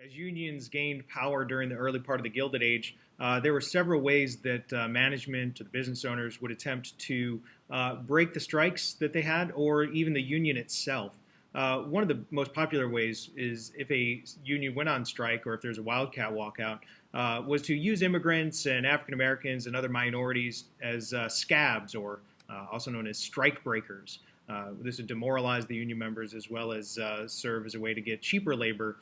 As unions gained power during the early part of the Gilded Age, there were several ways that management or the business owners would attempt to break the strikes that they had, or even the union itself. One of the most popular ways is if a union went on strike or if there's a wildcat walkout, was to use immigrants and African Americans and other minorities as scabs, or also known as strike breakers. This would demoralize the union members as well as serve as a way to get cheaper labor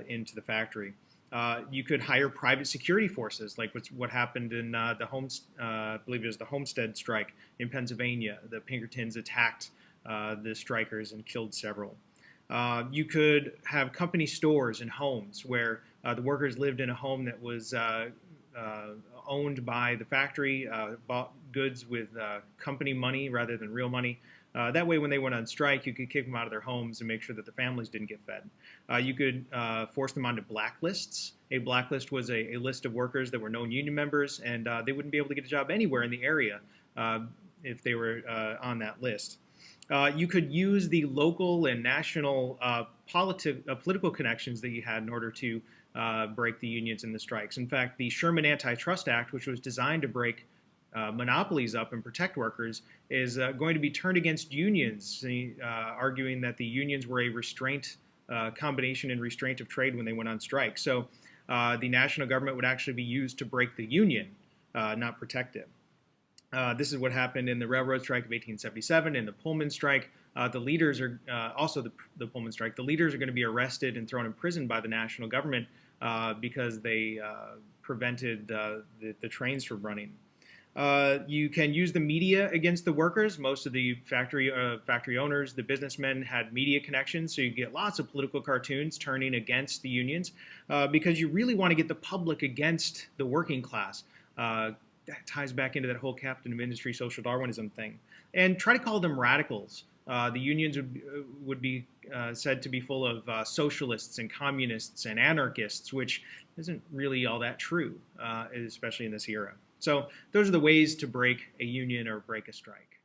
into the factory. You could hire private security forces, like what happened in I believe it was the Homestead strike in Pennsylvania. The Pinkertons attacked the strikers and killed several. You could have company stores and homes where the workers lived in a home that was owned by the factory, bought goods with company money rather than real money. That way, when they went on strike, you could kick them out of their homes and make sure that the families didn't get fed. You could force them onto blacklists. A blacklist was a list of workers that were known union members, and they wouldn't be able to get a job anywhere in the area if they were on that list. You could use the local and national political connections that you had in order to break the unions and the strikes. In fact, the Sherman Antitrust Act, which was designed to break monopolies up and protect workers, is going to be turned against unions, arguing that the unions were a restraint, combination and restraint of trade when they went on strike. So the national government would actually be used to break the union, not protect it. This is what happened in the railroad strike of 1877 and the Pullman strike. The leaders are also the Pullman strike. The leaders are going to be arrested and thrown in prison by the national government because they prevented the trains from running. You can use the media against the workers. Most of the factory owners, the businessmen, had media connections, so you get lots of political cartoons turning against the unions because you really want to get the public against the working class. That ties back into that whole captain of industry social Darwinism thing. And try to call them radicals. The unions would be said to be full of socialists and communists and anarchists, which isn't really all that true, especially in this era. So those are the ways to break a union or break a strike.